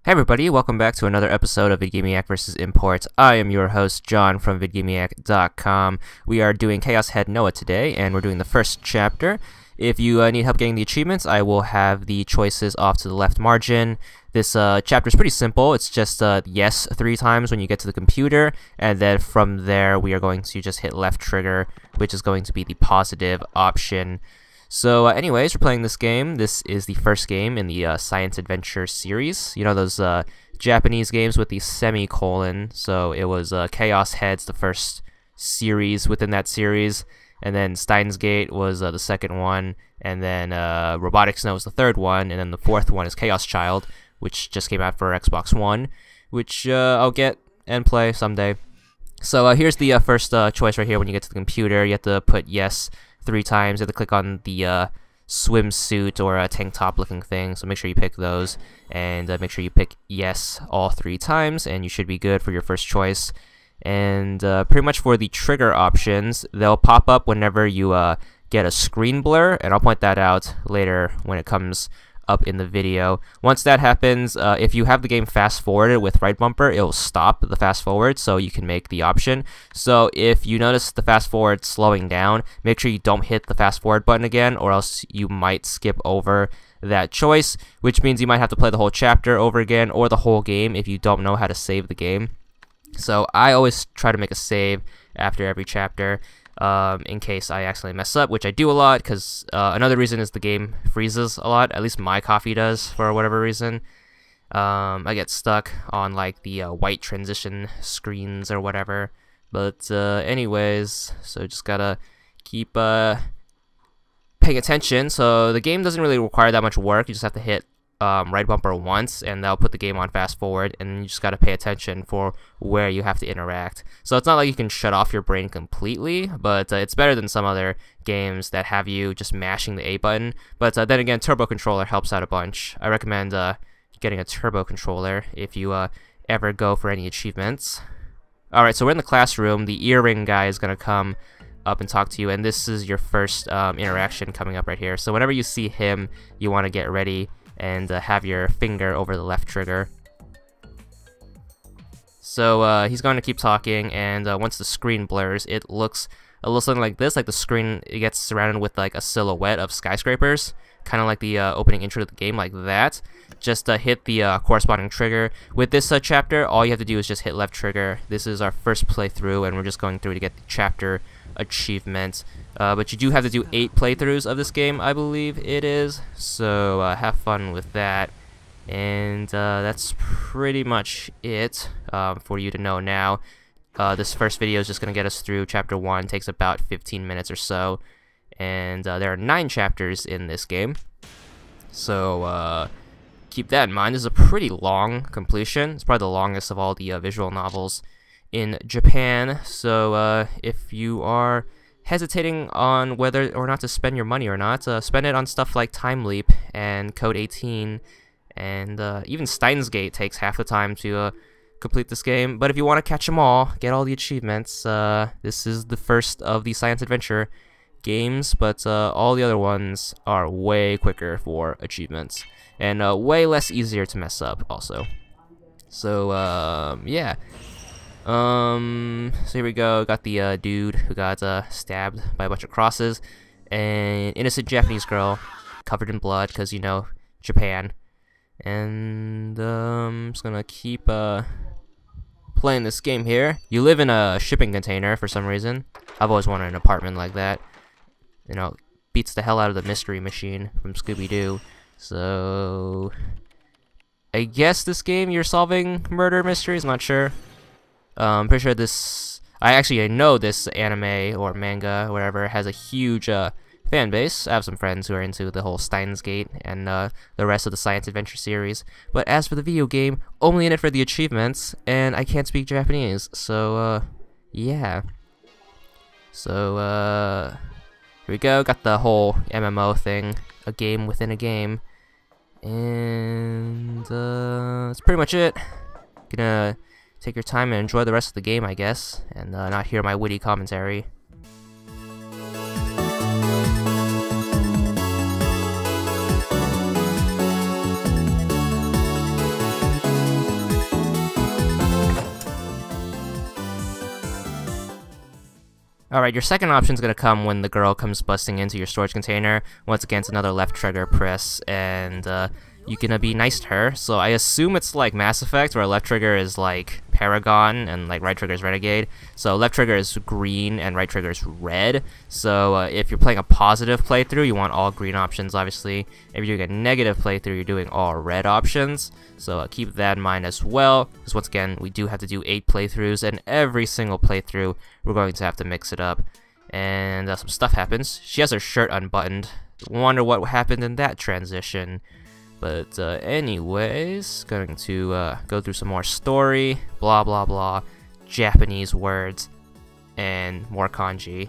Hey everybody, welcome back to another episode of VidGamiac vs. Imports. I am your host, John from VidGamiac.com. We are doing Chaos Head Noah today, and we're doing the first chapter. If you need help getting the achievements, I will have the choices off to the left margin. This chapter is pretty simple. It's just yes 3 times when you get to the computer, and then from there we are going to just hit left trigger, which is going to be the positive option. So anyways, we're playing this game. This is the first game in the Science Adventure series. You know those Japanese games with the semicolon. So it was Chaos Heads, the first series within that series. And then Steins Gate was the second one. And then Robotic Snow was the third one. And then the fourth one is Chaos Child, which just came out for Xbox One, which I'll get and play someday. So here's the first choice right here when you get to the computer. You have to put yes 3 times. You have to click on the swimsuit or a tank top looking thing, so make sure you pick those, and make sure you pick yes all 3 times, and you should be good for your first choice. And pretty much for the trigger options, they'll pop up whenever you get a screen blur, and I'll point that out later when it comes up in the video. Once that happens, if you have the game fast forwarded with right bumper, it will stop the fast forward, so you can make the option. So if you notice the fast forward slowing down, make sure you don't hit the fast forward button again, or else you might skip over that choice, which means you might have to play the whole chapter over again or the whole game if you don't know how to save the game. So I always try to make a save after every chapter, in case I accidentally mess up, which I do a lot, because another reason is the game freezes a lot. At least my coffee does, for whatever reason. I get stuck on like the white transition screens or whatever. But anyways, so just gotta keep paying attention. So the game doesn't really require that much work. You just have to hit right bumper once, and that'll put the game on fast forward, and you just got to pay attention for where you have to interact. So it's not like you can shut off your brain completely, but it's better than some other games that have you just mashing the A button. But then again, turbo controller helps out a bunch. I recommend getting a turbo controller if you ever go for any achievements. Alright, so we're in the classroom. The earring guy is going to come up and talk to you, and this is your first interaction coming up right here. So whenever you see him, you want to get ready and have your finger over the left trigger. So he's going to keep talking, and once the screen blurs, it looks a little something like this. Like the screen, it gets surrounded with like a silhouette of skyscrapers, kind of like the opening intro to the game, like that. Just hit the corresponding trigger. With this chapter, all you have to do is just hit left trigger. This is our first playthrough, and we're just going through to get the chapter achievement. But you do have to do 8 playthroughs of this game, I believe it is. So have fun with that. And that's pretty much it for you to know now. This first video is just going to get us through chapter 1. Takes about 15 minutes or so. And there are 9 chapters in this game. So keep that in mind. This is a pretty long completion. It's probably the longest of all the visual novels in Japan. So if you are hesitating on whether or not to spend your money or not, spend it on stuff like Time Leap and Code 18, and even Steins Gate takes half the time to complete this game. But if you want to catch them all, get all the achievements, this is the first of the Science Adventure games, but all the other ones are way quicker for achievements, and way less easier to mess up also. So yeah. So here we go. Got the dude who got stabbed by a bunch of crosses, and innocent Japanese girl covered in blood, because you know, Japan. And I'm just gonna keep playing this game here. You live in a shipping container for some reason. I've always wanted an apartment like that. You know, beats the hell out of the Mystery Machine from Scooby-Doo. So I guess this game you're solving murder mysteries. I'm not sure. I'm pretty sure this, I know this anime or manga or whatever has a huge fan base. I have some friends who are into the whole Steins Gate and the rest of the Science Adventure series. But as for the video game, only in it for the achievements, and I can't speak Japanese, so yeah. So here we go. Got the whole MMO thing, a game within a game, and that's pretty much it. Gonna take your time and enjoy the rest of the game, I guess, and not hear my witty commentary. Alright, your second option is going to come when the girl comes busting into your storage container. Once again, it's another left trigger press, and you can be nice to her. So I assume it's like Mass Effect, where left trigger is like Paragon, and like right trigger is Renegade. So left trigger is green, and right trigger is red. So if you're playing a positive playthrough, you want all green options, obviously. If you're doing a negative playthrough, you're doing all red options. So keep that in mind as well, because once again, we do have to do 8 playthroughs, and every single playthrough, we're going to have to mix it up. And some stuff happens. She has her shirt unbuttoned. Wonder what happened in that transition. But anyways, going to go through some more story, blah blah blah, Japanese words, and more kanji.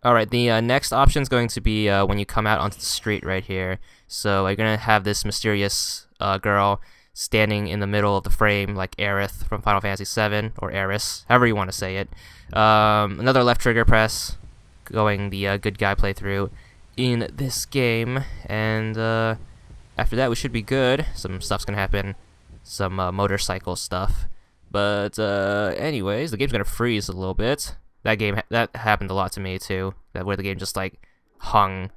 Alright, the next option is going to be when you come out onto the street right here. So you're going to have this mysterious girl standing in the middle of the frame, like Aerith from Final Fantasy VII, or Eris, however you want to say it. Another left trigger press, going the good guy playthrough in this game, and after that we should be good. Some stuff's going to happen, some motorcycle stuff. But anyways, the game's going to freeze a little bit. That happened a lot to me too, where the game just like hung,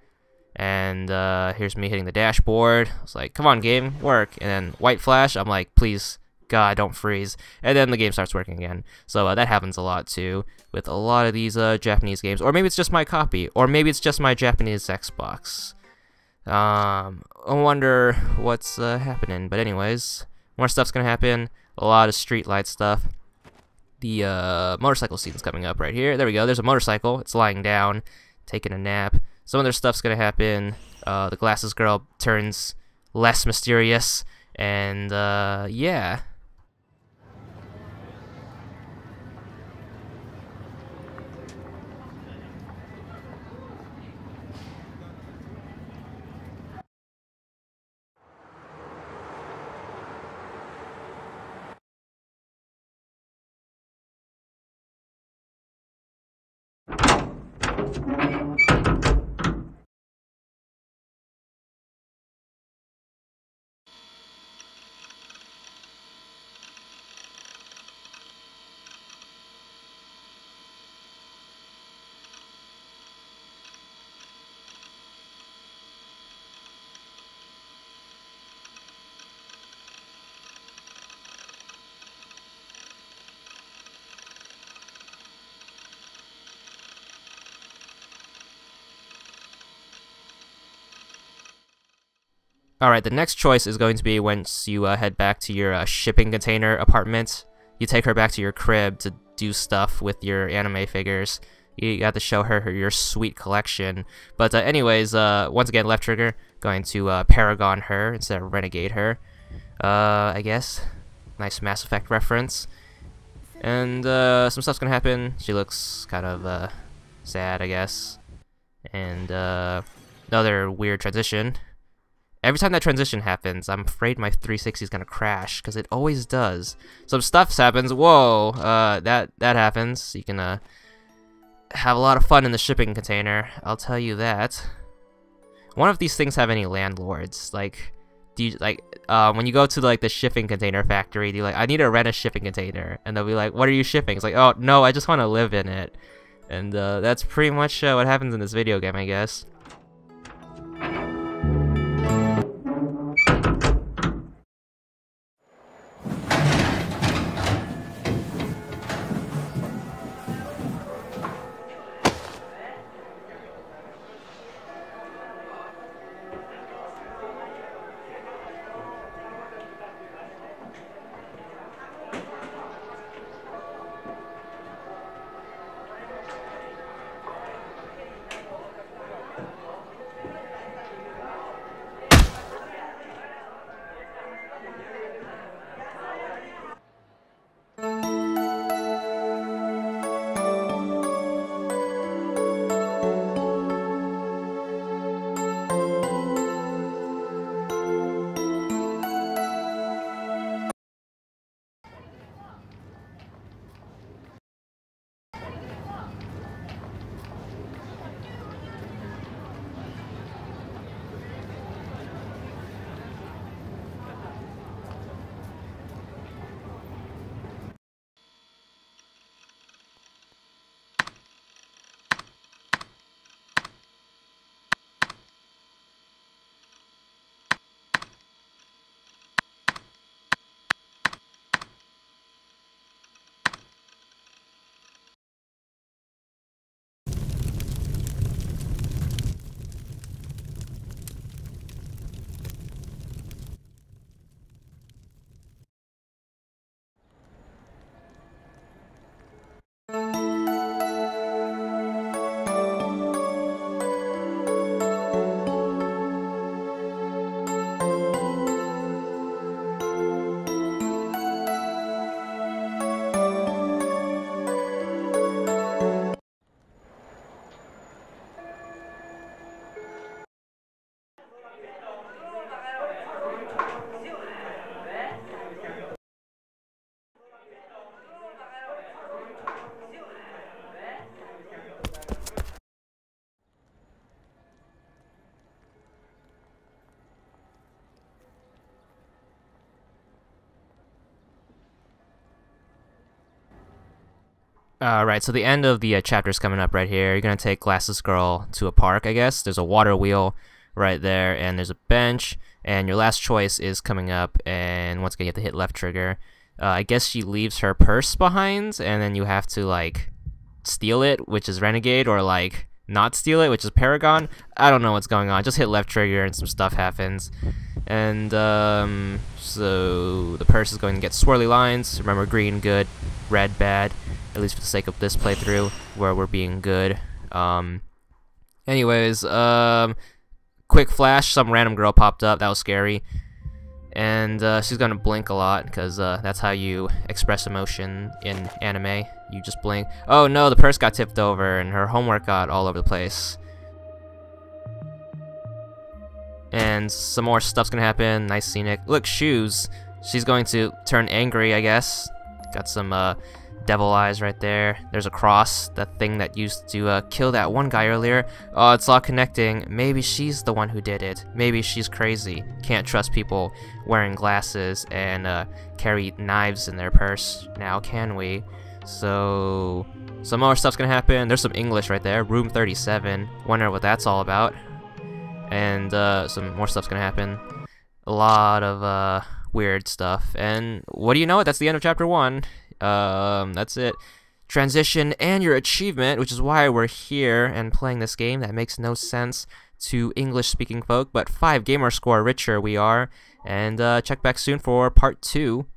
and here's me hitting the dashboard. I was like, come on game, work. And then white flash, I'm like, please God, don't freeze. And then the game starts working again. So that happens a lot too with a lot of these Japanese games. Or maybe it's just my copy, or maybe it's just my Japanese Xbox. I wonder what's happening. But anyways, more stuff's gonna happen, a lot of street light stuff. The motorcycle scene's coming up right here. There we go. There's a motorcycle. It's lying down, taking a nap. Some other stuff's gonna happen. The glasses girl turns less mysterious, and yeah. Alright, the next choice is going to be once you head back to your shipping container apartment. You take her back to your crib to do stuff with your anime figures. You got to show her your sweet collection. But anyways, once again, left trigger, going to Paragon her instead of Renegade her. I guess. Nice Mass Effect reference. And some stuff's gonna happen. She looks kind of sad, I guess. And another weird transition. Every time that transition happens, I'm afraid my 360 is gonna crash, because it always does. Some stuff happens. Whoa, that happens. You can have a lot of fun in the shipping container, I'll tell you that. One of these things have any landlords? Like, do you when you go to like the shipping container factory, do you like, I need to rent a shipping container, and they'll be like, what are you shipping? It's like, oh no, I just want to live in it. And that's pretty much what happens in this video game, I guess. Right, so the end of the chapter is coming up right here. You're gonna take Glasses Girl to a park, I guess. There's a water wheel right there, and there's a bench, and your last choice is coming up, and once again you have to hit left trigger. I guess she leaves her purse behind, and then you have to, like, steal it, which is Renegade, or, like, not steal it, which is Paragon. I don't know what's going on. Just hit left trigger and some stuff happens. And, so the purse is going to get swirly lines. Remember, green, good, red, bad. At least for the sake of this playthrough, where we're being good. Anyways, quick flash, some random girl popped up. That was scary. And she's gonna blink a lot, because that's how you express emotion in anime. You just blink. Oh no, the purse got tipped over, and her homework got all over the place. And some more stuff's gonna happen. Nice scenic. Look, shoes. She's going to turn angry, I guess. Got some devil eyes right there. There's a cross, that thing that used to kill that one guy earlier. Oh, it's all connecting. Maybe she's the one who did it. Maybe she's crazy. Can't trust people wearing glasses and carry knives in their purse now, can we? So some more stuff's gonna happen. There's some English right there. Room 37. Wonder what that's all about. And some more stuff's gonna happen. A lot of weird stuff. And what do you know? That's the end of chapter 1. That's it. Transition and your achievement, which is why we're here and playing this game. That makes no sense to English-speaking folk, but 5 gamer score richer we are. And check back soon for part 2.